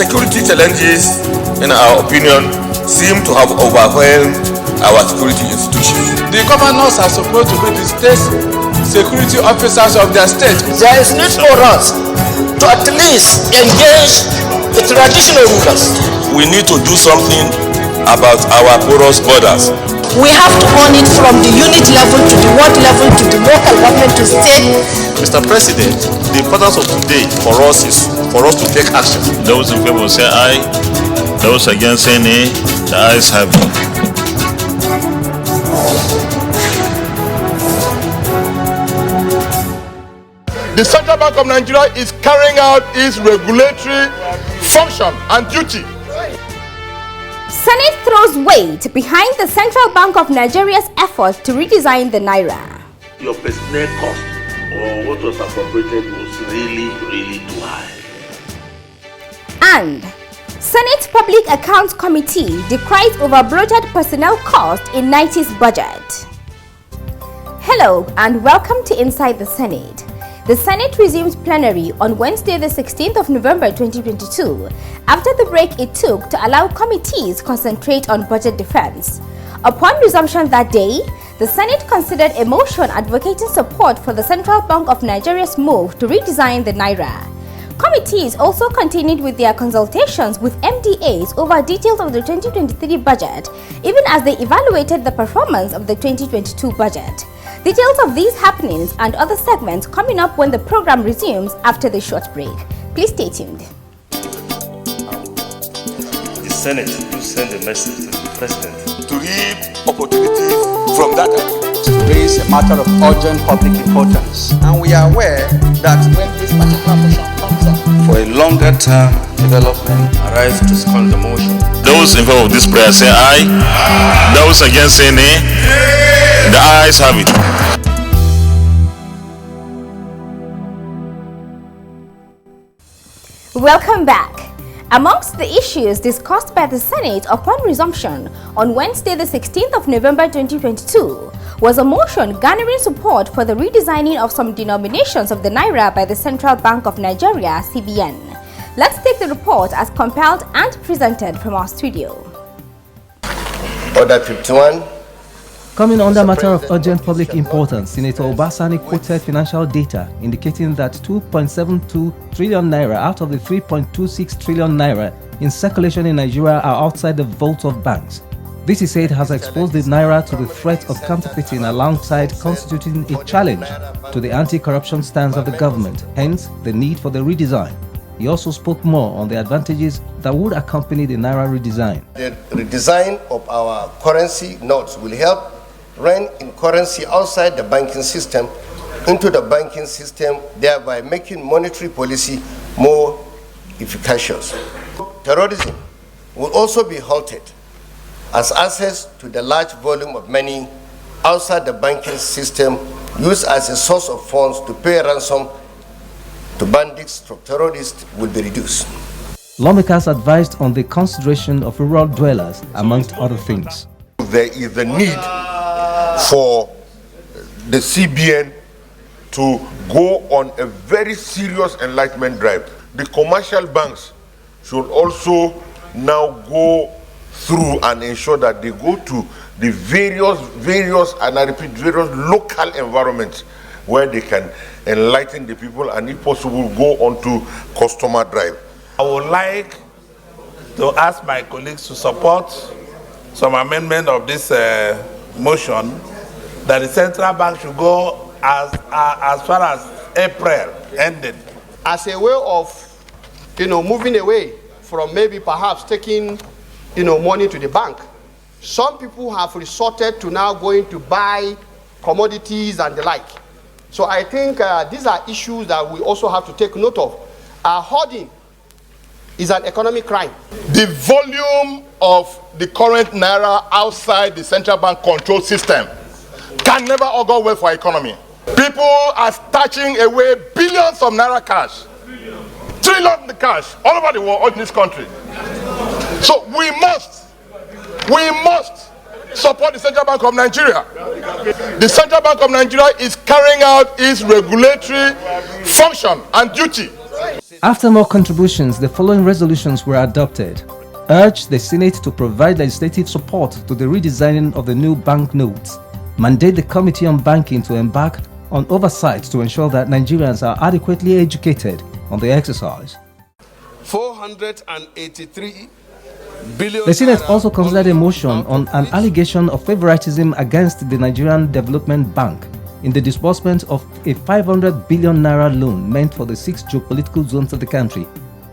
security challenges, in our opinion, seem to have overwhelmed our security institutions. The governors are supposed to be the state security officers of their state. There is need for us to at least engage the traditional rulers. We need to do something about our porous borders. We have to own it from the unit level to the ward level to the local government to state. Mr. President, the importance of today for us is for us to take action. Those in favor say aye. Those against say nay. The ayes have it. The Central Bank of Nigeria is carrying out its regulatory function and duty. Senate throws weight behind the Central Bank of Nigeria's efforts to redesign the Naira. Your personnel cost or what was appropriated was really too high. And Senate Public Accounts Committee decries over-bloated personnel cost in 90s budget. Hello and welcome to Inside the Senate. The Senate resumed plenary on Wednesday, the 16th of November 2022, after the break it took to allow committees concentrate on budget defense. Upon resumption that day, the Senate considered a motion advocating support for the Central Bank of Nigeria's move to redesign the Naira. Committees also continued with their consultations with MDAs over details of the 2023 budget, even as they evaluated the performance of the 2022 budget. Details of these happenings and other segments coming up when the program resumes after the short break. Please stay tuned. The Senate will send a message to the President to reap opportunities from that. To raise a matter of urgent public importance. And we are aware that when this particular motion comes up for a longer term development, arise to second the motion. Those in favor of this prayer say aye. Those against say nay. The ayes have it. Welcome back. Amongst the issues discussed by the Senate upon resumption on Wednesday, the 16th of November 2022, was a motion garnering support for the redesigning of some denominations of the Naira by the Central Bank of Nigeria, CBN. Let's take the report as compiled and presented from our studio. Order 51. Coming under matter of urgent public importance, Senator Obasani quoted financial data indicating that 2.72 trillion naira out of the 3.26 trillion naira in circulation in Nigeria are outside the vault of banks. This, he said, has exposed the naira to the threat of counterfeiting alongside constituting a challenge to the anti-corruption stance of the government, hence the need for the redesign. He also spoke more on the advantages that would accompany the naira redesign. The redesign of our currency notes will help rein in currency outside the banking system into the banking system, thereby making monetary policy more efficacious. Terrorism will also be halted as access to the large volume of money outside the banking system used as a source of funds to pay ransom to bandits or terrorists will be reduced. Lawmakers advised on the consideration of rural dwellers, amongst other things. There is a need for the CBN to go on a very serious enlightenment drive. The commercial banks should also now go through and ensure that they go to the various and I repeat, various local environments where they can enlighten the people and if possible go on to customer drive. I would like to ask my colleagues to support some amendment of this motion that the central bank should go as far as April ended. as a way of, moving away from maybe perhaps taking, money to the bank. Some people have resorted to now going to buy commodities and the like. So I think these are issues that we also have to take note of. Hoarding is an economic crime. The volume of the current naira outside the central bank control system can never augur well for economy. People are stashing away billions of naira cash, trillions of cash all over the world, in this country. So we must support the Central Bank of Nigeria. The Central Bank of Nigeria is carrying out its regulatory function and duty. After more contributions, the following resolutions were adopted. Urge the Senate to provide legislative support to the redesigning of the new banknotes. Mandate the Committee on Banking to embark on oversight to ensure that Nigerians are adequately educated on the exercise. 483 billion. The Senate also considered a motion on an allegation of favoritism against the Nigerian Development Bank in the disbursement of a 500 billion naira loan meant for the 6 geopolitical zones of the country.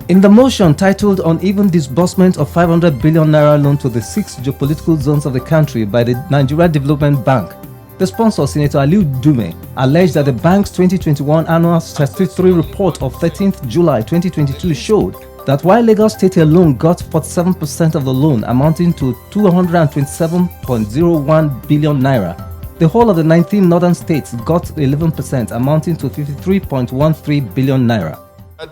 In the motion titled Uneven Disbursement of 500 billion naira loan to the 6 geopolitical zones of the country by the Nigeria Development Bank, the sponsor, Senator Aliu Dume, alleged that the bank's 2021 annual statutory report of 13th July 2022 showed that while Lagos State alone got 47% of the loan amounting to 227.01 billion naira, the whole of the 19 northern states got 11% amounting to 53.13 billion naira.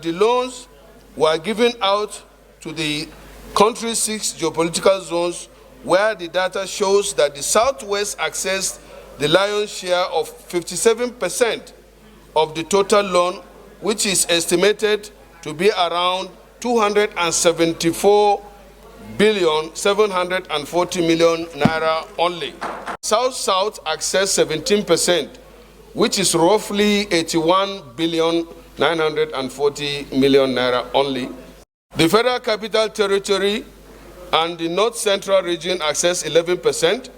The loans were given out to the country's 6 geopolitical zones, where the data shows that the Southwest accessed the lion's share of 57% of the total loan, which is estimated to be around 274,740 million naira only. South-South accessed 17%, which is roughly 81,940 million naira only. The Federal Capital Territory and the North Central region accessed 11%,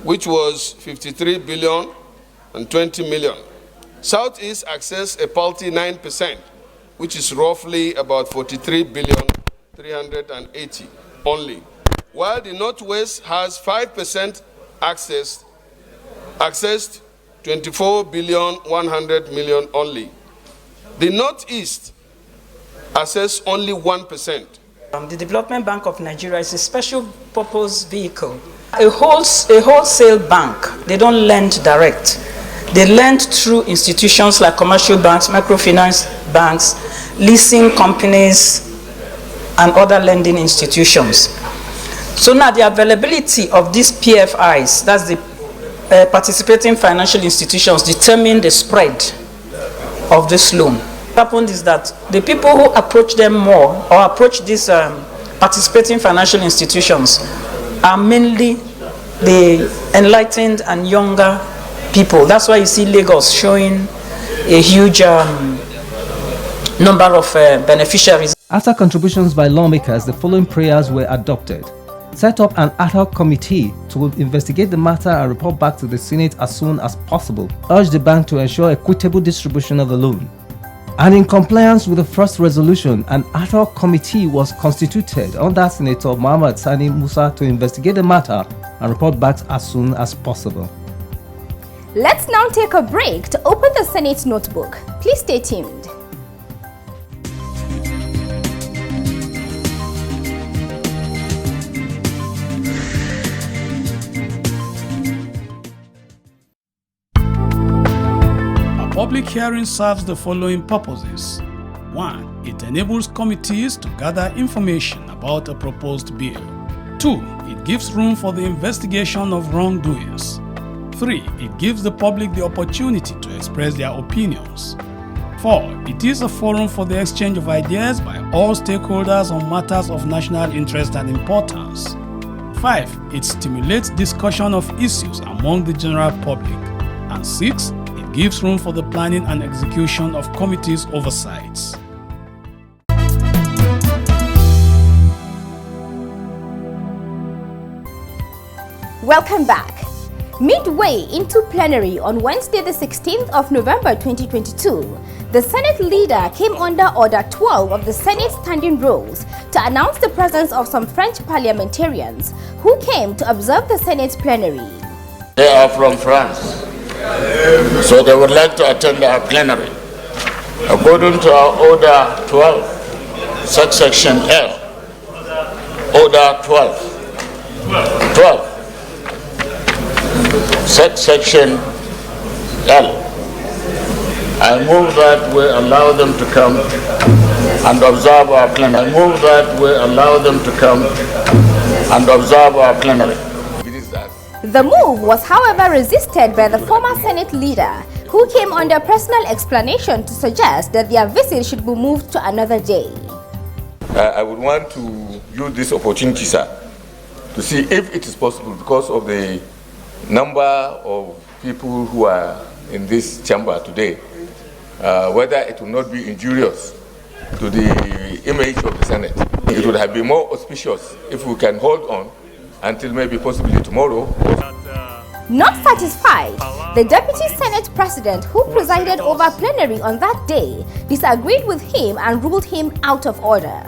which was 53 billion and 20 million. Southeast accessed a paltry 9%, which is roughly about 43 billion 380 only, while the Northwest has 5% accessed 24 billion 100 million only. The Northeast accessed only 1%. The Development Bank of Nigeria is a special purpose vehicle. A wholesale bank. They don't lend direct. They lend through institutions like commercial banks, microfinance banks, leasing companies, and other lending institutions. So now the availability of these PFIs, that's the participating financial institutions, determine the spread of this loan. What happened is that the people who approach them more or approach these participating financial institutions are mainly the enlightened and younger people. That's why you see Lagos showing a huge number of beneficiaries. After contributions by lawmakers, the following prayers were adopted. Set up an ad hoc committee to investigate the matter and report back to the Senate as soon as possible. Urge the bank to ensure equitable distribution of the loan. And in compliance with the first resolution, an ad hoc committee was constituted under Senator Muhammad Sani Musa to investigate the matter and report back as soon as possible. Let's now take a break to open the Senate notebook. Please stay tuned. Public hearing serves the following purposes. 1. It enables committees to gather information about a proposed bill. 2. It gives room for the investigation of wrongdoings. 3. It gives the public the opportunity to express their opinions. 4. It is a forum for the exchange of ideas by all stakeholders on matters of national interest and importance. 5. It stimulates discussion of issues among the general public. And 6. It gives room for the planning and execution of committees' oversights. Welcome back. Midway into plenary on Wednesday the 16th of November 2022, the Senate leader came under Order 12 of the Senate Standing Rules to announce the presence of some French parliamentarians who came to observe the Senate plenary. They are from France, so they would like to attend our plenary. According to our Order 12, subsection L, Order 12, subsection L, I move that we allow them to come and observe our plenary. I move that we allow them to come and observe our plenary. The move was, however, resisted by the former Senate leader, who came under personal explanation to suggest that their visit should be moved to another day. I would want to use this opportunity, sir, to see if it is possible, because of the number of people who are in this chamber today, whether it will not be injurious to the image of the Senate. It would have been more auspicious if we can hold on until maybe possibly tomorrow. Not satisfied, the Deputy Senate President, who presided over plenary on that day, disagreed with him and ruled him out of order.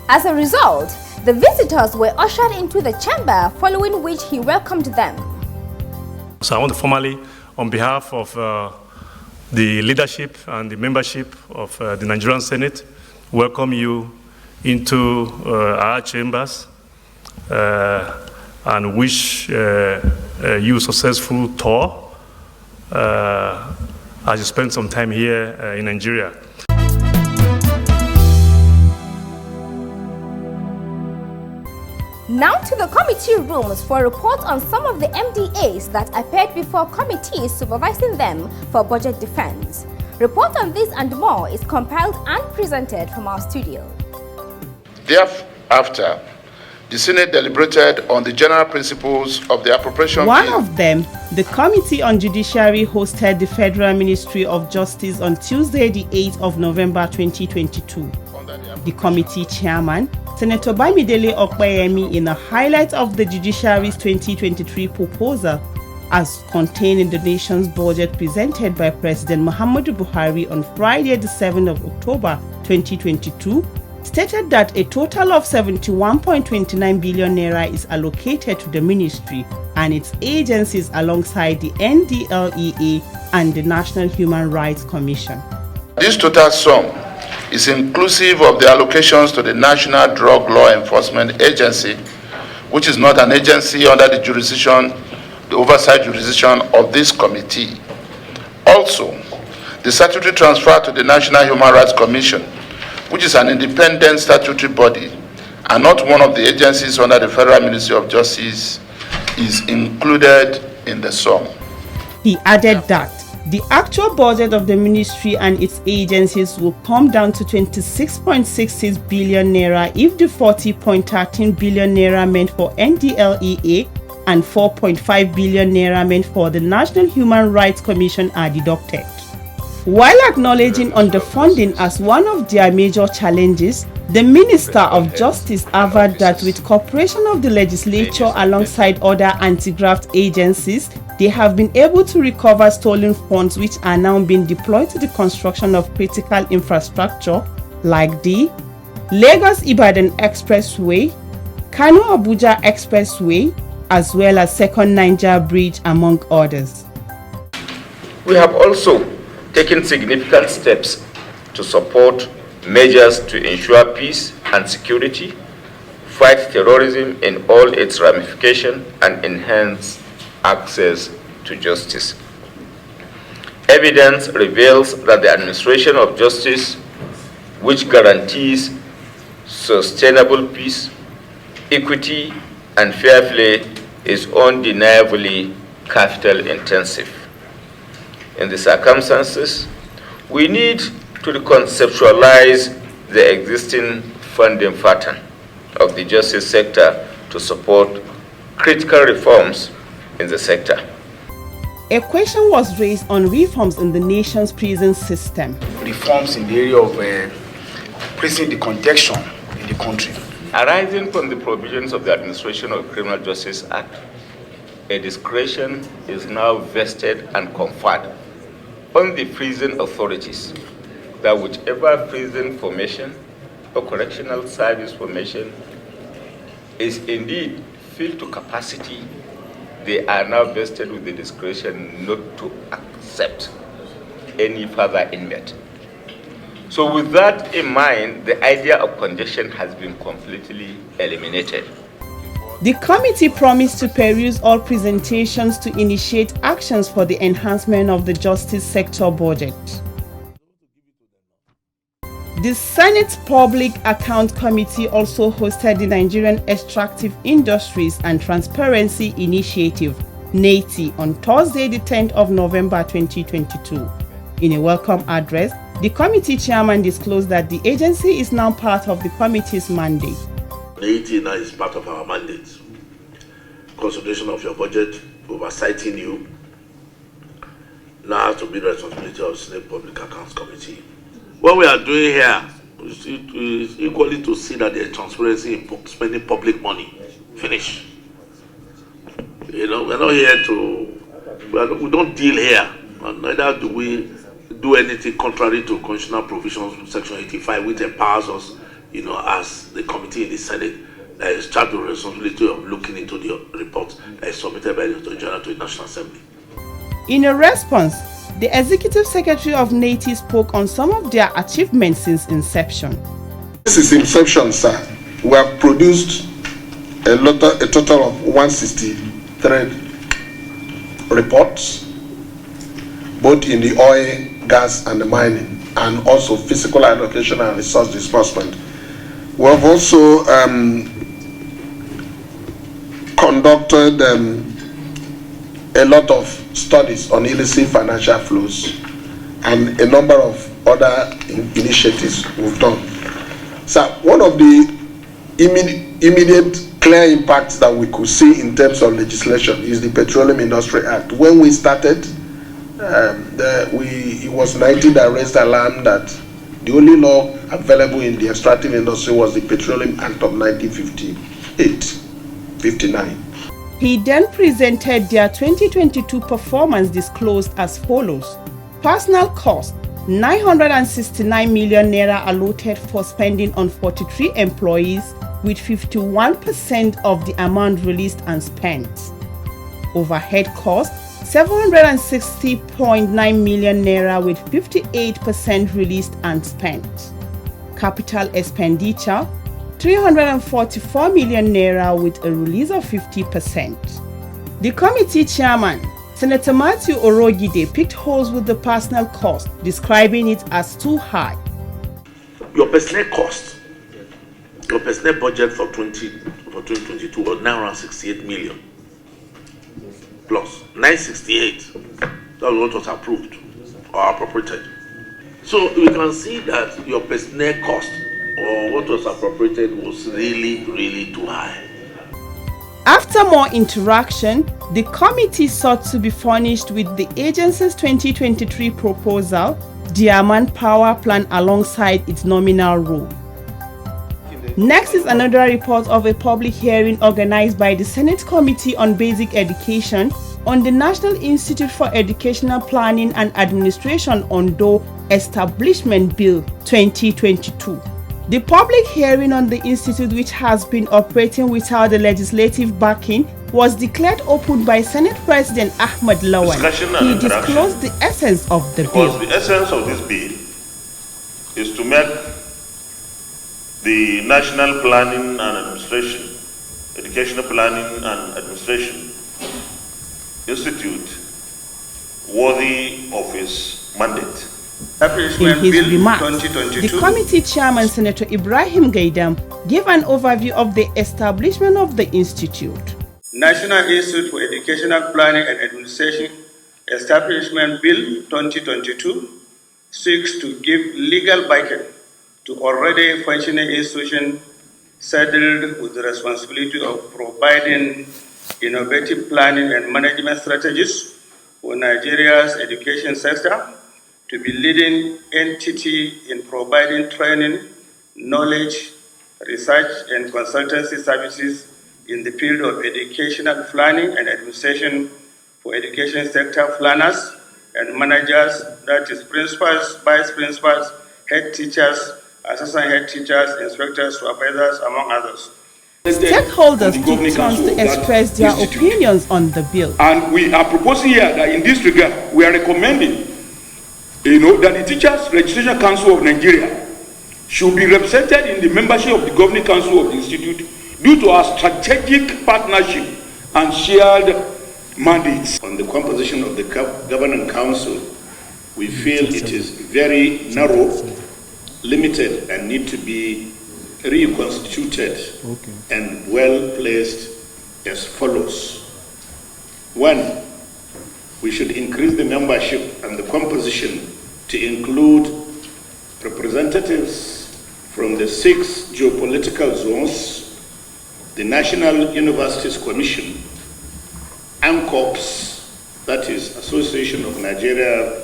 As a result, the visitors were ushered into the chamber, following which he welcomed them. So I want to formally, on behalf of the leadership and the membership of the Nigerian Senate, welcome you into our chambers and wish you a successful tour as you spend some time here in Nigeria. Now to the committee rooms for a report on some of the MDAs that appeared before committees supervising them for budget defense. Report on this and more is compiled and presented from our studio. Thereafter, the Senate deliberated on the general principles of the appropriation One bill. of them, the Committee on Judiciary, hosted the Federal Ministry of Justice on Tuesday, the 8th of November 2022. The committee chairman, Senator Bamidele Okpeyemi, in a highlight of the judiciary's 2023 proposal as contained in the nation's budget presented by President Muhammadu Buhari on Friday, the 7th of October 2022, stated that a total of 71.29 billion naira is allocated to the ministry and its agencies alongside the NDLEA and the National Human Rights Commission. This total sum is inclusive of the allocations to the National Drug Law Enforcement Agency, which is not an agency under the jurisdiction, the oversight jurisdiction of this committee. Also, the statutory transfer to the National Human Rights Commission, which is an independent statutory body and not one of the agencies under the Federal Ministry of Justice, is included in the sum. He added that the actual budget of the ministry and its agencies will come down to 26.66 billion naira if the 40.13 billion naira meant for NDLEA and 4.5 billion naira meant for the National Human Rights Commission are deducted. While acknowledging underfunding as one of their major challenges, the Minister of Justice averred that with cooperation of the legislature alongside other anti-graft agencies, they have been able to recover stolen funds which are now being deployed to the construction of critical infrastructure like the Lagos-Ibadan Expressway, Kano-Abuja Expressway, as well as Second Niger Bridge, among others. We have also taken significant steps to support measures to ensure peace and security, fight terrorism in all its ramifications, and enhance access to justice. Evidence reveals that the administration of justice, which guarantees sustainable peace, equity, and fair play, is undeniably capital intensive. In the circumstances, we need to reconceptualize the existing funding pattern of the justice sector to support critical reforms in the sector. A question was raised on reforms in the nation's prison system. Reforms in the area of prison decongestion in the country. Arising from the provisions of the Administration of Criminal Justice Act, a discretion is now vested and conferred on the prison authorities that whichever prison formation or correctional service formation is indeed filled to capacity, they are now vested with the discretion not to accept any further inmate. So with that in mind, the idea of congestion has been completely eliminated. The committee promised to peruse all presentations to initiate actions for the enhancement of the justice sector budget. The Senate Public Account Committee also hosted the Nigerian Extractive Industries and Transparency Initiative, Nat'l, on Thursday, the 10th of November 2022. In a welcome address, the committee chairman disclosed that the agency is now part of the committee's mandate. Nat'l now is part of our mandate. Consolidation of your budget, oversighting you, now has to be the responsibility of the Senate Public Accounts Committee. What we are doing here is equally to see that there is transparency in spending public money. Finish. You know, we're not here to, we don't deal here, and neither do we do anything contrary to constitutional provisions, Section 85, which empowers us, you know, as the committee in the Senate that is charged with the responsibility of looking into the report that is submitted by the Attorney General to the National Assembly. In a response, the Executive Secretary of Nat'l spoke on some of their achievements since inception. This is inception, sir. We have produced a total of 163 reports, both in the oil, gas, and the mining, and also physical allocation and resource disbursement. We have also conducted a lot of studies on illicit financial flows and a number of other initiatives we've done. So one of the immediate clear impacts that we could see in terms of legislation is the Petroleum Industry Act. When we started, it was 90 that raised alarm that the only law available in the extractive industry was the Petroleum Act of 1958-59. He then presented their 2022 performance disclosed as follows. Personal cost, 969 million naira allotted for spending on 43 employees, with 51% of the amount released and spent. Overhead cost, 760.9 million naira with 58% released and spent. Capital expenditure, 344 million naira with a release of 50%. The committee chairman, Senator Matthew Orogide, picked holes with the personal cost, describing it as too high. Your personnel cost, your personnel budget for 2022 was 968 million. Plus 968, that's what was approved or appropriated. So you can see that your personnel cost or what was appropriated was really too high. After more interaction, the committee sought to be furnished with the agency's 2023 proposal, their manpower plan alongside its nominal role. Next is another report of a public hearing organized by the Senate Committee on Basic Education on the National Institute for Educational Planning and Administration (ONDO) Establishment Bill 2022. The public hearing on the institute, which has been operating without the legislative backing, was declared open by Senate President Ahmed Lawan. He disclosed the essence of the bill. Because the essence of this bill is to make the National Planning and Administration, Educational Planning and Administration Institute worthy of its mandate. In his remarks, the committee chairman, Senator Ibrahim Gaidam, gave an overview of the establishment of the institute. National Institute for Educational Planning and Administration Establishment Bill 2022 seeks to give legal backing to already functioning institutions saddled with the responsibility of providing innovative planning and management strategies for Nigeria's education sector, to be leading entity in providing training, knowledge, research, and consultancy services in the field of educational planning and administration for education sector planners and managers, that is principals, vice principals, head teachers, assistant head teachers, inspectors, supervisors, among others. Stakeholders took turns to express their opinions on the bill. And we are proposing here that in this regard, we are recommending that the Teachers Registration Council of Nigeria should be represented in the membership of the Governing Council of the Institute due to our strategic partnership and shared mandates. On the composition of the Governing Council, we feel it is very narrow, limited, and need to be reconstituted and well placed as follows. One, we should increase the membership and the composition to include representatives from the 6 geopolitical zones, the National Universities Commission, ANCOPS, that is Association of Nigeria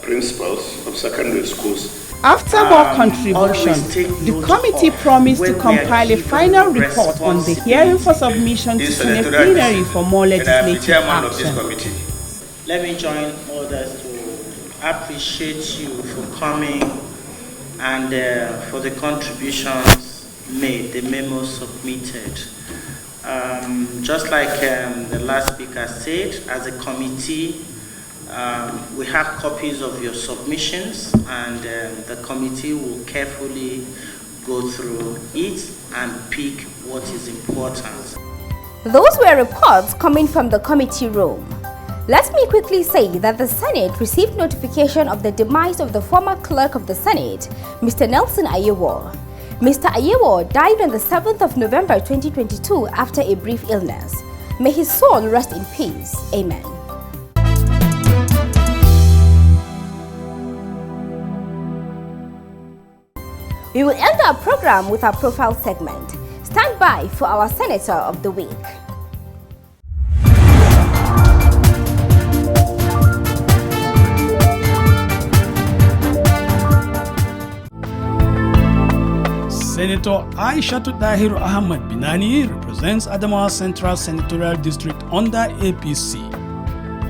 Principals of Secondary Schools. After more contribution, the committee promised to compile a final report on the hearing for submission to Senate plenary for more legislative action. Let me join others to appreciate you for coming and for the contributions made, the memo submitted. Just like the last speaker said, as a committee, we have copies of your submissions, and the committee will carefully go through it and pick what is important. Those were reports coming from the committee room. Let me quickly say that the Senate received notification of the demise of the former clerk of the Senate, Mr. Nelson Ayewo. Mr. Ayewo died on the 7th of November 2022 after a brief illness. May his soul rest in peace. Amen. We will end our program with our profile segment. Stand by for our Senator of the Week. Senator Aishatu Dahiru Ahmad Binani represents Adamawa Central Senatorial District under APC.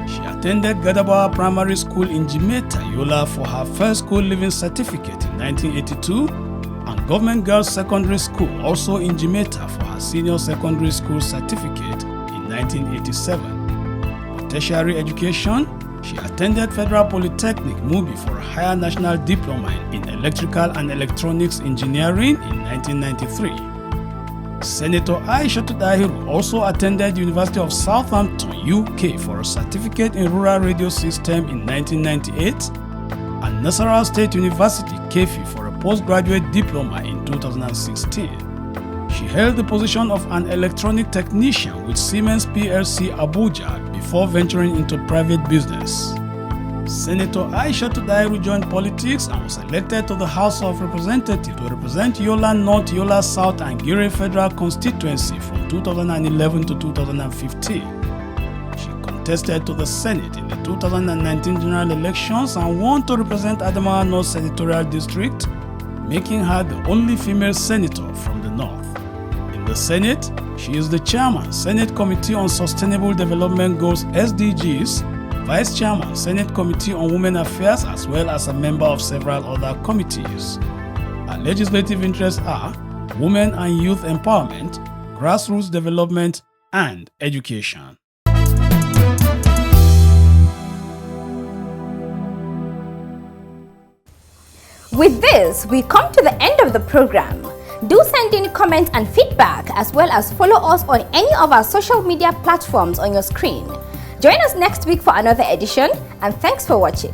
She attended Gadabawa Primary School in Jimeta, Yola for her first school living certificate in 1982 and Government Girls Secondary School also in Jimeta for her senior secondary school certificate in 1987. For tertiary education, she attended Federal Polytechnic Mubi for a higher national diploma in electrical and electronics engineering in 1993. Senator Aishatu Dahiru also attended University of Southampton, UK for a certificate in rural radio system in 1998 and Nasarawa State University, Kefi for a postgraduate diploma in 2016. She held the position of an electronic technician with Siemens PLC Abuja before venturing into private business. Senator Aishatu Dahiru joined politics and was elected to the House of Representatives to represent Yola North, Yola South and Gire Federal Constituency from 2011 to 2015. She contested to the Senate in the 2019 general elections and won to represent Adamawa North Senatorial District, making her the only female senator from the North. In the Senate, she is the chairman, Senate Committee on Sustainable Development Goals SDGs, Vice Chairman, Senate Committee on Women Affairs, as well as a member of several other committees. Her legislative interests are women and youth empowerment, grassroots development, and education. With this, we come to the end of the program. Do send in comments and feedback, as well as follow us on any of our social media platforms on your screen. Join us next week for another edition, and thanks for watching.